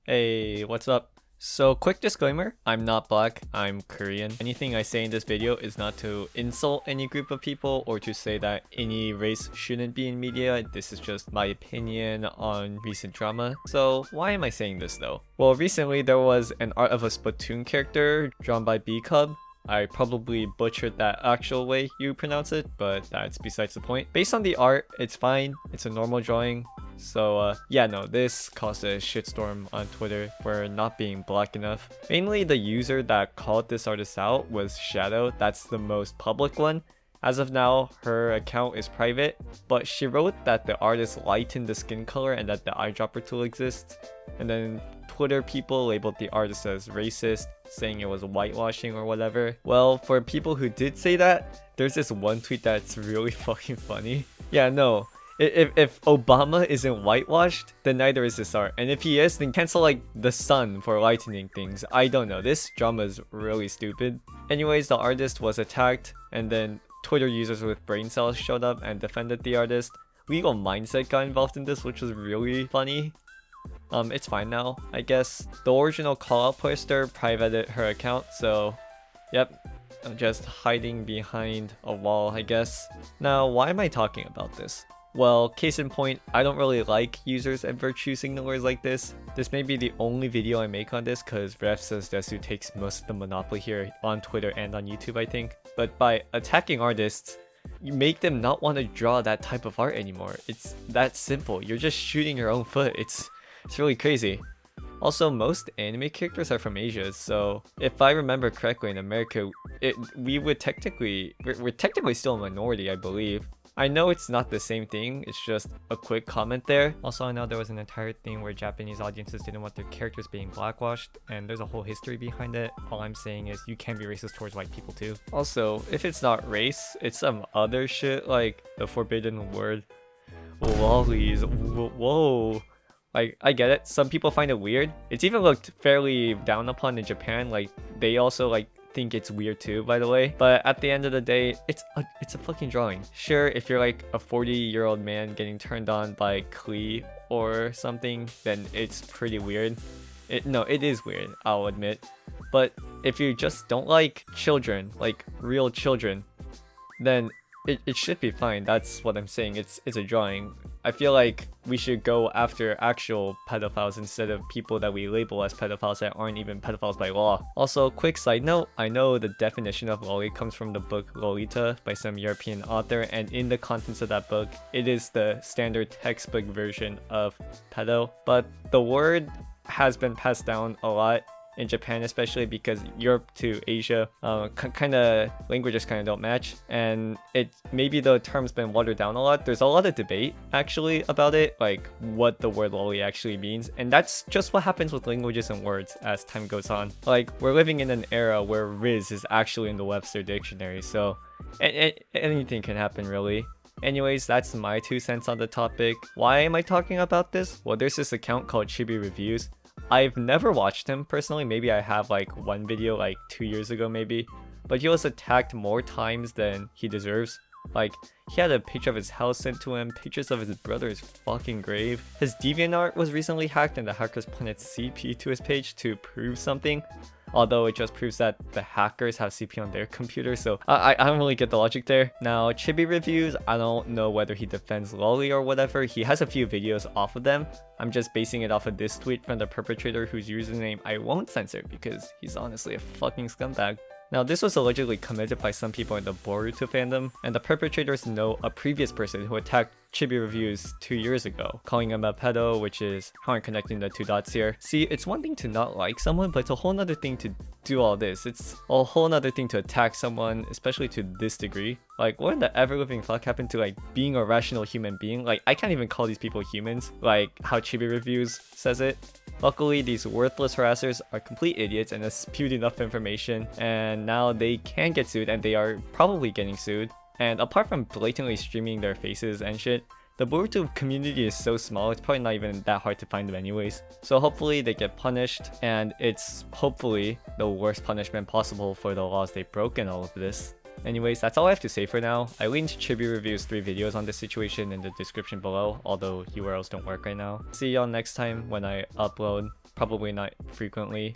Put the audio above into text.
Hey, what's up? So, quick disclaimer, I'm not black, I'm Korean. Anything I say in this video is not to insult any group of people or to say that any race shouldn't be in media. This is just my opinion on recent drama. So, why am I saying this though? Well, recently there was an art of a Splatoon character drawn by B-Cub. I probably butchered that actual way you pronounce it, but that's besides the point. Based on the art, it's fine. It's a normal drawing. So yeah, no, this caused a shitstorm on Twitter for not being black enough. Mainly the user that called this artist out was Shadow. That's the most public one. As of now, her account is private, but she wrote that the artist lightened the skin color and that the eyedropper tool exists. And then Twitter people labeled the artist as racist, saying it was whitewashing or whatever. Well, for people who did say that, there's this one tweet that's really fucking funny. Yeah, no. If Obama isn't whitewashed, then neither is this art. And if he is, then cancel like the sun for lightening things. I don't know. This drama is really stupid. Anyways, the artist was attacked, and then Twitter users with brain cells showed up and defended the artist. Legal Mindset got involved in this, which was really funny. It's fine now, I guess. The original call-out poster privated her account, so yep. I'm just hiding behind a wall, I guess. Now, why am I talking about this? Well, case in point, I don't really like users and virtue signalers like this. This may be the only video I make on this because Ref says Desu takes most of the monopoly here on Twitter and on YouTube, I think. But by attacking artists, you make them not want to draw that type of art anymore. It's that simple. You're just shooting your own foot. It's really crazy. Also, most anime characters are from Asia, so if I remember correctly, in America, we're technically still a minority, I believe. I know it's not the same thing, it's just a quick comment there. Also, I know there was an entire thing where Japanese audiences didn't want their characters being blackwashed, and there's a whole history behind it. All I'm saying is you can be racist towards white people too. Also, if it's not race, it's some other shit like the forbidden word. Lollies. Whoa. Like, I get it, some people find it weird. It's even looked fairly down upon in Japan, like, they also, like, think it's weird too, by the way. But at the end of the day, it's a fucking drawing. Sure, if you're like a 40-year-old man getting turned on by Klee or something, then it's pretty weird. No, it is weird, I'll admit. But if you just don't like children, like real children, then it should be fine. That's what I'm saying. It's a drawing. I feel like we should go after actual pedophiles instead of people that we label as pedophiles that aren't even pedophiles by law. Also, quick side note, I know the definition of loli comes from the book Lolita by some European author, and in the contents of that book, it is the standard textbook version of pedo, but the word has been passed down a lot in Japan, especially because Europe to Asia languages kind of don't match, and maybe the term's been watered down a lot. There's a lot of debate actually about it, like what the word loli actually means, and that's just what happens with languages and words as time goes on. Like, we're living in an era where Riz is actually in the Webster dictionary, so anything can happen really. Anyways, that's my 2 cents on the topic. Why am I talking about this? Well, there's this account called Chibi Reviews. I've never watched him personally. Maybe I have like one video like 2 years ago maybe, but he was attacked more times than he deserves. Like, he had a picture of his house sent to him, pictures of his brother's fucking grave. His DeviantArt was recently hacked and the hackers planted CP to his page to prove something. Although it just proves that the hackers have CP on their computer, so I don't really get the logic there. Now, Chibi Reviews, I don't know whether he defends Loli or whatever. He has a few videos off of them. I'm just basing it off of this tweet from the perpetrator whose username I won't censor because he's honestly a fucking scumbag. Now, this was allegedly committed by some people in the Boruto fandom, and the perpetrators know a previous person who attacked Chibi Reviews 2 years ago, calling him a pedo, which is how I'm connecting the 2 dots here. See, it's one thing to not like someone, but it's a whole nother thing to do all this. It's a whole nother thing to attack someone, especially to this degree. Like, what in the ever-living fuck happened to like being a rational human being? Like, I can't even call these people humans, like how Chibi Reviews says it. Luckily, these worthless harassers are complete idiots and have spewed enough information, and now they can get sued, and they are probably getting sued. And apart from blatantly streaming their faces and shit, the Boruto community is so small, it's probably not even that hard to find them anyways. So hopefully they get punished, and it's hopefully the worst punishment possible for the laws they broke and all of this. Anyways, that's all I have to say for now. I linked Chibi Reviews 3 videos on this situation in the description below, although URLs don't work right now. See y'all next time when I upload. Probably not frequently.